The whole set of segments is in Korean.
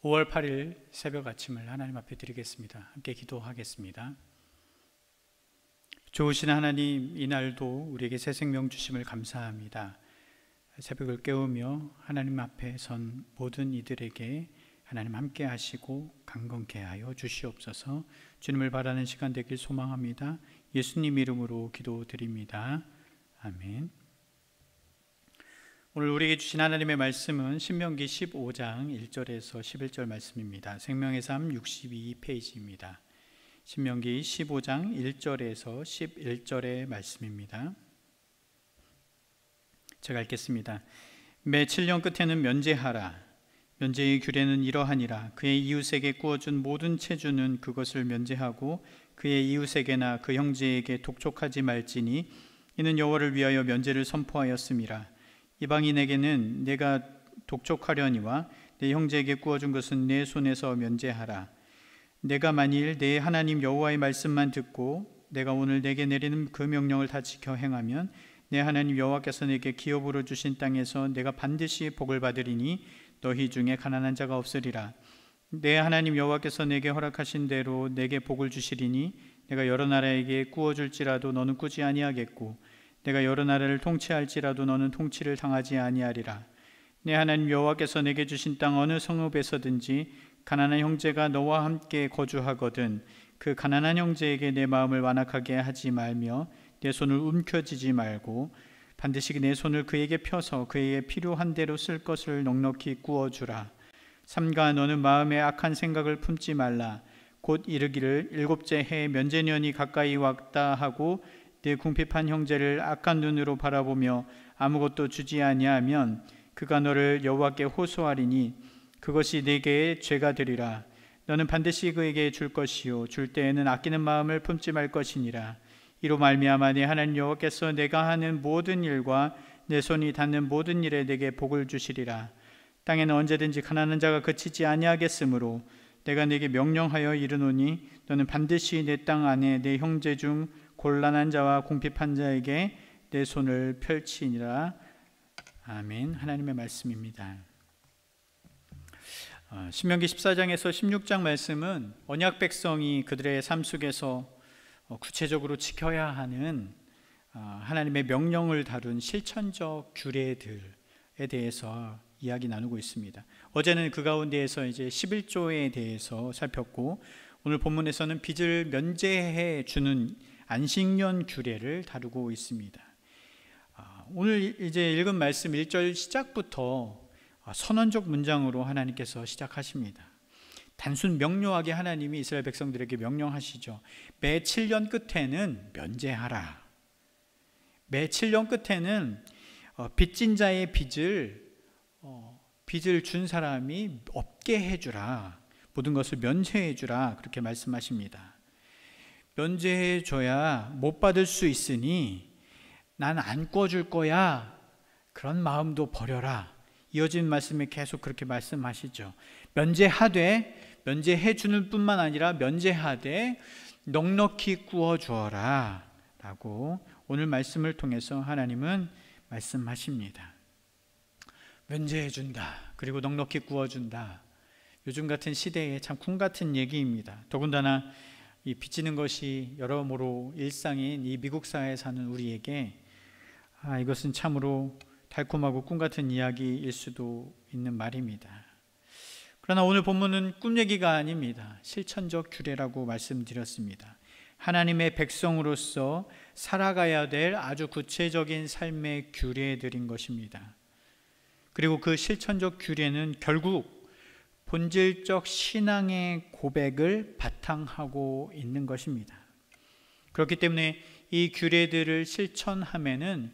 5월 8일 새벽 아침을 하나님 앞에 드리겠습니다. 함께 기도하겠습니다. 좋으신 하나님, 이날도 우리에게 새 생명 주심을 감사합니다. 새벽을 깨우며 하나님 앞에 선 모든 이들에게 하나님 함께 하시고 강건케 하여 주시옵소서. 주님을 바라는 시간 되길 소망합니다. 예수님 이름으로 기도드립니다. 아멘. 오늘 우리에게 주신 하나님의 말씀은 신명기 15장 1절에서 11절 말씀입니다. 생명의 삶 62페이지입니다. 신명기 15장 1절에서 11절의 말씀입니다. 제가 읽겠습니다. 매 7년 끝에는 면제하라. 면제의 규례는 이러하니라. 그의 이웃에게 구워준 모든 체주는 그것을 면제하고 그의 이웃에게나 그 형제에게 독촉하지 말지니 이는 여호와를 위하여 면제를 선포하였음이라. 이방인에게는 내가 독촉하려니와 내 형제에게 구워준 것은 내 손에서 면제하라. 내가 만일 내 하나님 여호와의 말씀만 듣고 내가 오늘 내게 내리는 그 명령을 다 지켜 행하면 내 하나님 여호와께서 내게 기업으로 주신 땅에서 내가 반드시 복을 받으리니 너희 중에 가난한 자가 없으리라. 내 하나님 여호와께서 내게 허락하신 대로 내게 복을 주시리니 내가 여러 나라에게 구워줄지라도 너는 꾸지 아니하겠고 내가 여러 나라를 통치할지라도 너는 통치를 당하지 아니하리라. 내 하나님 여호와께서 내게 주신 땅 어느 성읍에서든지 가난한 형제가 너와 함께 거주하거든 그 가난한 형제에게 내 마음을 완악하게 하지 말며 내 손을 움켜쥐지 말고 반드시 내 손을 그에게 펴서 그에게 필요한 대로 쓸 것을 넉넉히 구워주라. 삼가 너는 마음에 악한 생각을 품지 말라. 곧 이르기를 일곱째 해에 면제년이 가까이 왔다 하고 내 궁핍한 형제를 악한 눈으로 바라보며 아무것도 주지 아니하면 그가 너를 여호와께 호소하리니 그것이 네게 죄가 되리라. 너는 반드시 그에게 줄 것이요 줄 때에는 아끼는 마음을 품지 말 것이니라. 이로 말미암아 내 하나님 여호와께서 내가 하는 모든 일과 내 손이 닿는 모든 일에 내게 복을 주시리라. 땅에는 언제든지 가난한 자가 그치지 아니하겠으므로 내가 네게 명령하여 이르노니 너는 반드시 내 땅 안에 내 형제 중 곤란한 자와 궁핍한 자에게 내 손을 펼치니라. 아멘. 하나님의 말씀입니다. 신명기 14장에서 16장 말씀은 언약 백성이 그들의 삶 속에서 구체적으로 지켜야 하는 하나님의 명령을 다룬 실천적 규례들에 대해서 이야기 나누고 있습니다. 어제는 그 가운데에서 이제 11조에 대해서 살폈고 오늘 본문에서는 빚을 면제해 주는 안식년 규례를 다루고 있습니다. 오늘 이제 읽은 말씀 1절 시작부터 선언적 문장으로 하나님께서 시작하십니다. 단순 명료하게 하나님이 이스라엘 백성들에게 명령하시죠. 매 7년 끝에는 면제하라. 매 7년 끝에는 빚진 자의 빚을 준 사람이 없게 해주라. 모든 것을 면제해주라. 그렇게 말씀하십니다. 면제해줘야 못 받을 수 있으니 난 안 꿔줄 거야. 그런 마음도 버려라. 이어진 말씀에 계속 그렇게 말씀하시죠. 면제해주는 뿐만 아니라 면제하되 넉넉히 구워주어라 라고 오늘 말씀을 통해서 하나님은 말씀하십니다. 면제해준다. 그리고 넉넉히 구워준다. 요즘 같은 시대에 참 꿈같은 얘기입니다. 더군다나 이 빚지는 것이 여러모로 일상인 이 미국 사회에 사는 우리에게 이것은 참으로 달콤하고 꿈같은 이야기일 수도 있는 말입니다. 그러나 오늘 본문은 꿈 얘기가 아닙니다. 실천적 규례라고 말씀드렸습니다. 하나님의 백성으로서 살아가야 될 아주 구체적인 삶의 규례들인 것입니다. 그리고 그 실천적 규례는 결국 본질적 신앙의 고백을 바탕하고 있는 것입니다. 그렇기 때문에 이 규례들을 실천하면은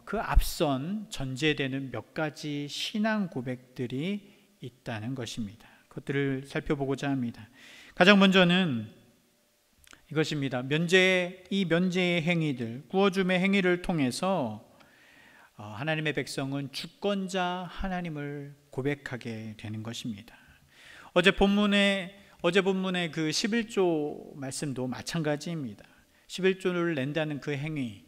그 앞선 전제되는 몇 가지 신앙 고백들이 있다는 것입니다. 그것들을 살펴보고자 합니다. 가장 먼저는 이것입니다. 이 면제의 행위들, 구워줌의 행위를 통해서 하나님의 백성은 주권자 하나님을 고백하게 되는 것입니다. 어제 본문의 그 11조 말씀도 마찬가지입니다. 11조를 낸다는 그 행위,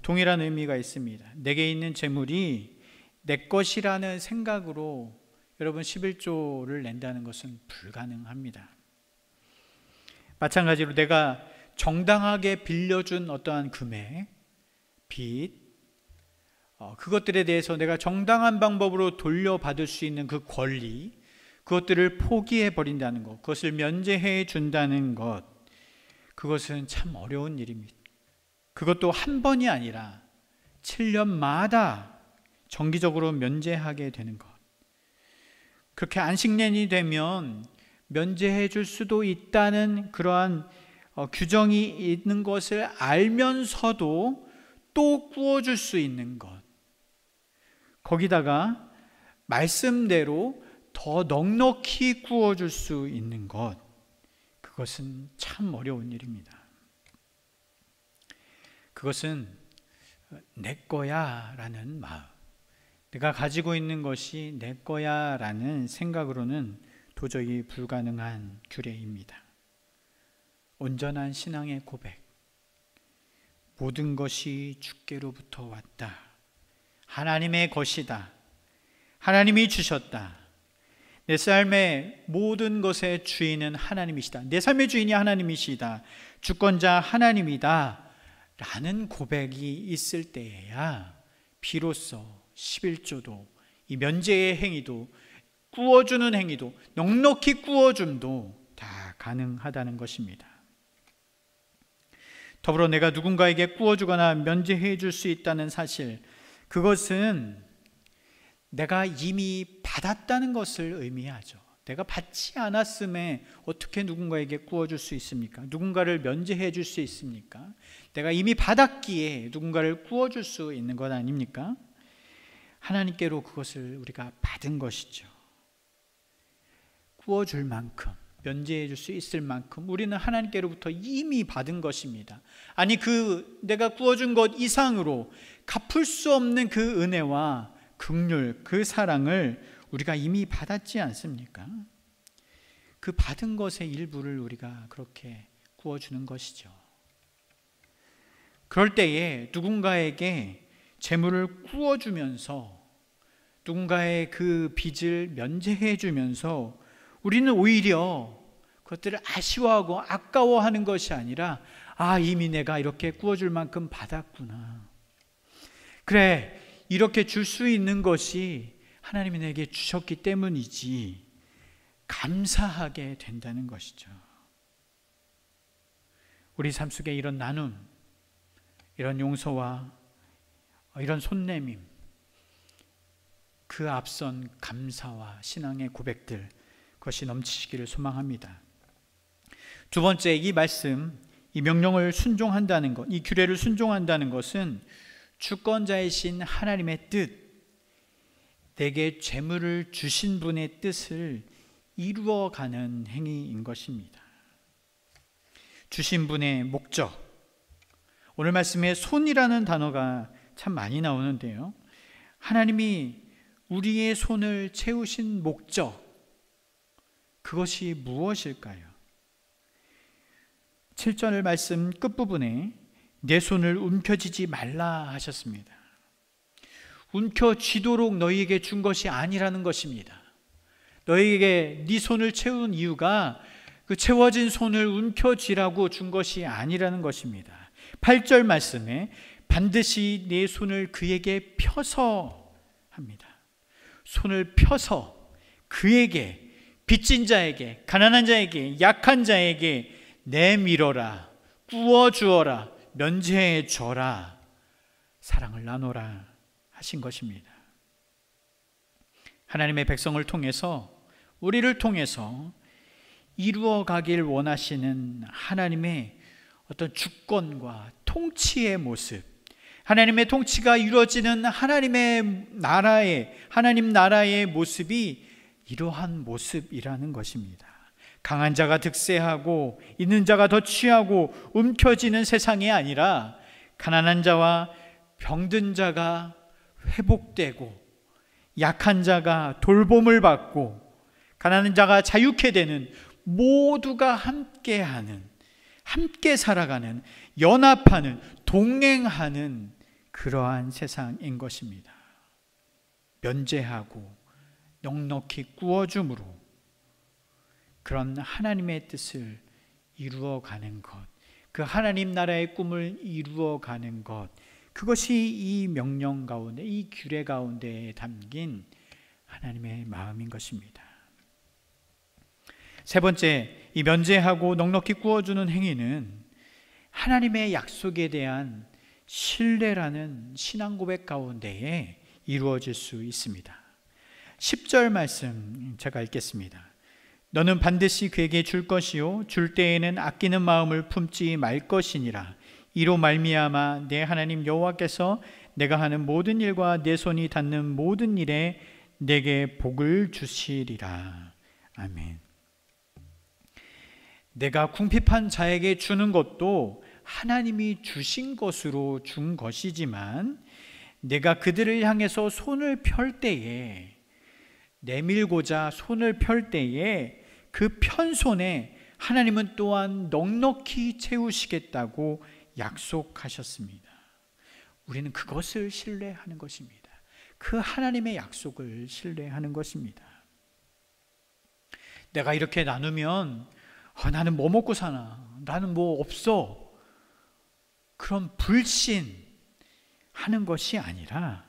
동일한 의미가 있습니다. 내게 있는 재물이 내 것이라는 생각으로 여러분 11조를 낸다는 것은 불가능합니다. 마찬가지로 내가 정당하게 빌려준 어떠한 금액, 빚, 그것들에 대해서 내가 정당한 방법으로 돌려받을 수 있는 그 권리, 그것들을 포기해 버린다는 것, 그것을 면제해 준다는 것, 그것은 참 어려운 일입니다. 그것도 한 번이 아니라 7년마다 정기적으로 면제하게 되는 것. 그렇게 안식년이 되면 면제해 줄 수도 있다는 그러한 규정이 있는 것을 알면서도 또 구워줄 수 있는 것, 거기다가 말씀대로 더 넉넉히 구워줄 수 있는 것, 그것은 참 어려운 일입니다. 그것은 내 거야 라는 마음, 내가 가지고 있는 것이 내 거야 라는 생각으로는 도저히 불가능한 규례입니다. 온전한 신앙의 고백, 모든 것이 주께로부터 왔다, 하나님의 것이다, 하나님이 주셨다, 내 삶의 모든 것의 주인은 하나님이시다, 내 삶의 주인이 하나님이시다, 주권자 하나님이다 라는 고백이 있을 때에야 비로소 11조도, 이 면제의 행위도, 구워주는 행위도, 넉넉히 구워줌도 다 가능하다는 것입니다. 더불어 내가 누군가에게 구워주거나 면제해 줄 수 있다는 사실, 그것은 내가 이미 받았다는 것을 의미하죠. 내가 받지 않았음에 어떻게 누군가에게 구워줄 수 있습니까? 누군가를 면제해 줄 수 있습니까? 내가 이미 받았기에 누군가를 구워줄 수 있는 것 아닙니까? 하나님께로 그것을 우리가 받은 것이죠. 구워줄 만큼, 면제해 줄 수 있을 만큼 우리는 하나님께로부터 이미 받은 것입니다. 아니, 그 내가 구워준 것 이상으로 갚을 수 없는 그 은혜와 긍휼, 그 사랑을 우리가 이미 받았지 않습니까? 그 받은 것의 일부를 우리가 그렇게 구워주는 것이죠. 그럴 때에 누군가에게 재물을 구워주면서, 누군가의 그 빚을 면제해 주면서 우리는 오히려 그것들을 아쉬워하고 아까워하는 것이 아니라, 이미 내가 이렇게 구워줄 만큼 받았구나, 그래, 이렇게 줄 수 있는 것이 하나님이 내게 주셨기 때문이지, 감사하게 된다는 것이죠. 우리 삶 속에 이런 나눔, 이런 용서와 이런 손내밈, 그 앞선 감사와 신앙의 고백들, 그것이 넘치시기를 소망합니다. 두 번째, 이 말씀, 이 명령을 순종한다는 것, 이 규례를 순종한다는 것은 주권자이신 하나님의 뜻, 내게 재물을 주신 분의 뜻을 이루어가는 행위인 것입니다. 주신 분의 목적, 오늘 말씀에 손이라는 단어가 참 많이 나오는데요, 하나님이 우리의 손을 채우신 목적, 그것이 무엇일까요? 7절 말씀 끝부분에 내 손을 움켜쥐지 말라 하셨습니다. 움켜쥐도록 너희에게 준 것이 아니라는 것입니다. 너희에게 네 손을 채운 이유가 그 채워진 손을 움켜쥐라고 준 것이 아니라는 것입니다. 8절 말씀에 반드시 내 손을 그에게 펴서 합니다. 손을 펴서 그에게, 빚진 자에게, 가난한 자에게, 약한 자에게 내밀어라, 구워주어라, 면제해 줘라, 사랑을 나눠라 하신 것입니다. 하나님의 백성을 통해서, 우리를 통해서 이루어가길 원하시는 하나님의 어떤 주권과 통치의 모습, 하나님의 통치가 이루어지는 하나님 나라의 모습이 이러한 모습이라는 것입니다. 강한 자가 득세하고 있는 자가 더 취하고 움켜쥐는 세상이 아니라, 가난한 자와 병든 자가 회복되고, 약한 자가 돌봄을 받고, 가난한 자가 자유케 되는, 모두가 함께하는, 함께 살아가는, 연합하는, 동행하는 그러한 세상인 것입니다. 면제하고 넉넉히 구워줌으로 그런 하나님의 뜻을 이루어가는 것, 그 하나님 나라의 꿈을 이루어가는 것, 그것이 이 명령 가운데, 이 규례 가운데에 담긴 하나님의 마음인 것입니다. 세 번째, 이 면제하고 넉넉히 구워주는 행위는 하나님의 약속에 대한 신뢰라는 신앙 고백 가운데에 이루어질 수 있습니다. 10절 말씀 제가 읽겠습니다. 너는 반드시 그에게 줄 것이요 줄 때에는 아끼는 마음을 품지 말 것이니라. 이로 말미암아 내 하나님 여호와께서 내가 하는 모든 일과 내 손이 닿는 모든 일에 내게 복을 주시리라. 아멘. 내가 궁핍한 자에게 주는 것도 하나님이 주신 것으로 준 것이지만 내가 그들을 향해서 손을 펼 때에, 내밀고자 손을 펼 때에 그 편손에 하나님은 또한 넉넉히 채우시겠다고 약속하셨습니다. 우리는 그것을 신뢰하는 것입니다. 그 하나님의 약속을 신뢰하는 것입니다. 내가 이렇게 나누면 나는 뭐 먹고 사나? 나는 뭐 없어? 그런 불신하는 것이 아니라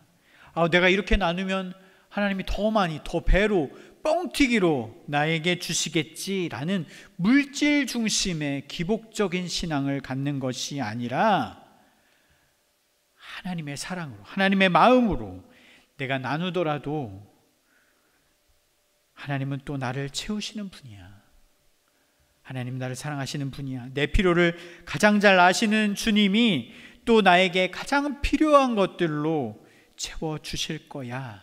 내가 이렇게 나누면 하나님이 더 많이, 더 배로, 뻥튀기로 나에게 주시겠지라는 물질 중심의 기복적인 신앙을 갖는 것이 아니라 하나님의 사랑으로, 하나님의 마음으로 내가 나누더라도 하나님은 또 나를 채우시는 분이야. 하나님 나를 사랑하시는 분이야. 내 필요를 가장 잘 아시는 주님이 또 나에게 가장 필요한 것들로 채워주실 거야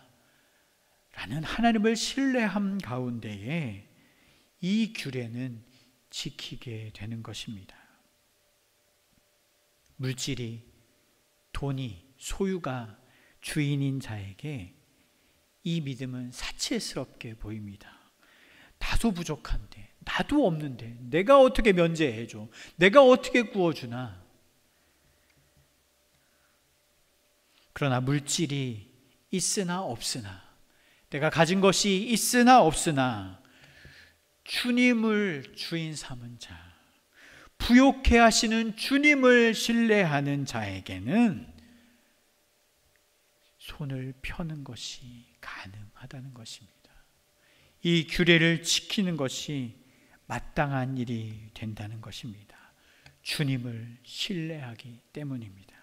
라는 하나님을 신뢰함 가운데에 이 규례는 지키게 되는 것입니다. 물질이, 돈이, 소유가 주인인 자에게 이 믿음은 사치스럽게 보입니다. 나도 부족한데, 나도 없는데 내가 어떻게 면제해줘? 내가 어떻게 구워주나? 그러나 물질이 있으나 없으나, 내가 가진 것이 있으나 없으나 주님을 주인 삼은 자, 부욕해 하시는 주님을 신뢰하는 자에게는 손을 펴는 것이 가능하다는 것입니다. 이 규례를 지키는 것이 마땅한 일이 된다는 것입니다. 주님을 신뢰하기 때문입니다.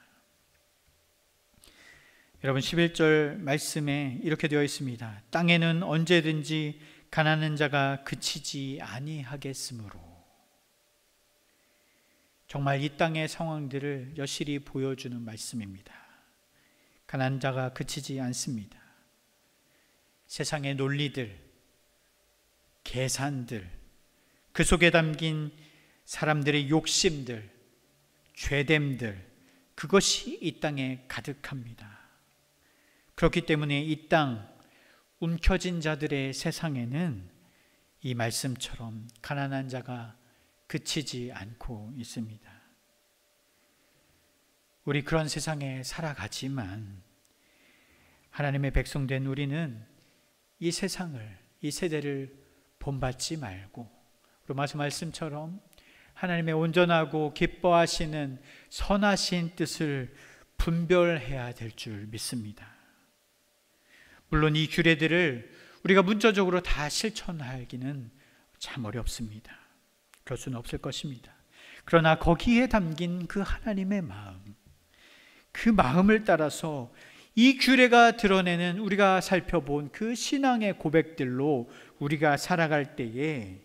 여러분, 11절 말씀에 이렇게 되어 있습니다. 땅에는 언제든지 가난한 자가 그치지 아니하겠으므로. 정말 이 땅의 상황들을 여실히 보여주는 말씀입니다. 가난한 자가 그치지 않습니다. 세상의 논리들, 계산들, 그 속에 담긴 사람들의 욕심들, 죄됨들, 그것이 이 땅에 가득합니다. 그렇기 때문에 이 땅 움켜진 자들의 세상에는 이 말씀처럼 가난한 자가 그치지 않고 있습니다. 우리 그런 세상에 살아가지만 하나님의 백성된 우리는 이 세상을, 이 세대를 본받지 말고 로마서 말씀처럼 하나님의 온전하고 기뻐하시는 선하신 뜻을 분별해야 될 줄 믿습니다. 물론 이 규례들을 우리가 문자적으로 다 실천하기는 참 어렵습니다. 그럴 수는 없을 것입니다. 그러나 거기에 담긴 그 하나님의 마음, 그 마음을 따라서 이 규례가 드러내는 우리가 살펴본 그 신앙의 고백들로 우리가 살아갈 때에,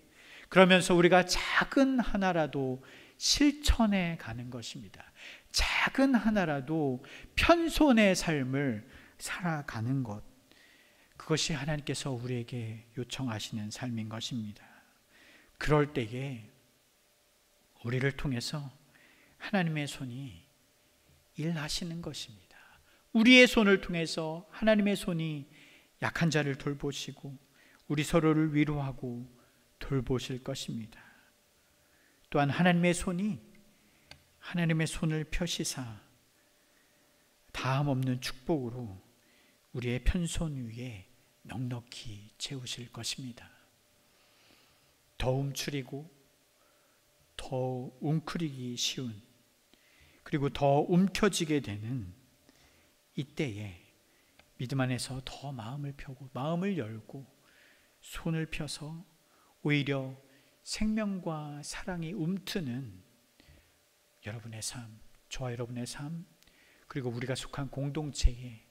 그러면서 우리가 작은 하나라도 실천해 가는 것입니다. 작은 하나라도 편손의 삶을 살아가는 것, 그것이 하나님께서 우리에게 요청하시는 삶인 것입니다. 그럴 때에 우리를 통해서 하나님의 손이 일하시는 것입니다. 우리의 손을 통해서 하나님의 손이 약한 자를 돌보시고 우리 서로를 위로하고 돌보실 것입니다. 또한 하나님의 손을 펴시사 다함 없는 축복으로 우리의 편손 위에 넉넉히 채우실 것입니다. 더 움츠리고 더 웅크리기 쉬운, 그리고 더 움켜쥐게 되는 이때에 믿음 안에서 더 마음을 펴고 마음을 열고 손을 펴서 오히려 생명과 사랑이 움트는 여러분의 삶, 저와 여러분의 삶, 그리고 우리가 속한 공동체의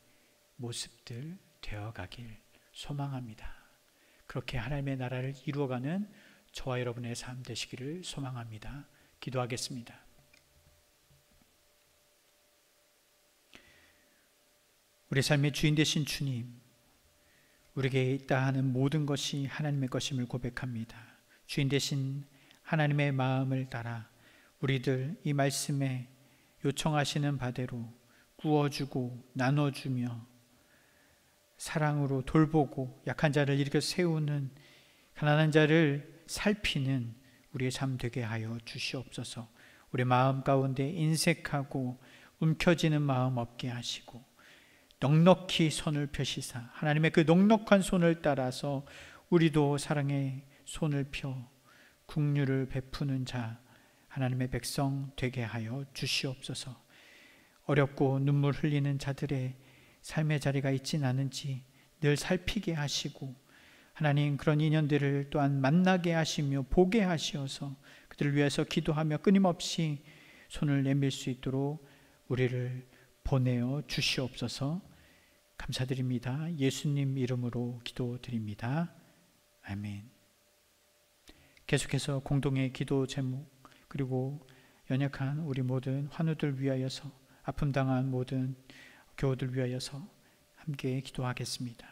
모습들 되어가길 소망합니다. 그렇게 하나님의 나라를 이루어가는 저와 여러분의 삶 되시기를 소망합니다. 기도하겠습니다. 우리 삶의 주인 되신 주님, 우리에게 있다 하는 모든 것이 하나님의 것임을 고백합니다. 주인 되신 하나님의 마음을 따라 우리들 이 말씀에 요청하시는 바대로 구워주고 나눠주며 사랑으로 돌보고 약한 자를 일으켜 세우는, 가난한 자를 살피는 우리의 삶 되게 하여 주시옵소서. 우리 마음 가운데 인색하고 움켜쥐는 마음 없게 하시고 넉넉히 손을 펴시사 하나님의 그 넉넉한 손을 따라서 우리도 사랑의 손을 펴 긍휼을 베푸는 자, 하나님의 백성 되게 하여 주시옵소서. 어렵고 눈물 흘리는 자들의 삶의 자리가 있진 않은지 늘 살피게 하시고, 하나님 그런 인연들을 또한 만나게 하시며 보게 하시어서 그들을 위해서 기도하며 끊임없이 손을 내밀 수 있도록 우리를 보내어 주시옵소서. 감사드립니다. 예수님 이름으로 기도드립니다. 아멘. 계속해서 공동의 기도 제목, 그리고 연약한 우리 모든 환우들 위하여서, 아픔 당한 모든 교우들 위하여서 함께 기도하겠습니다.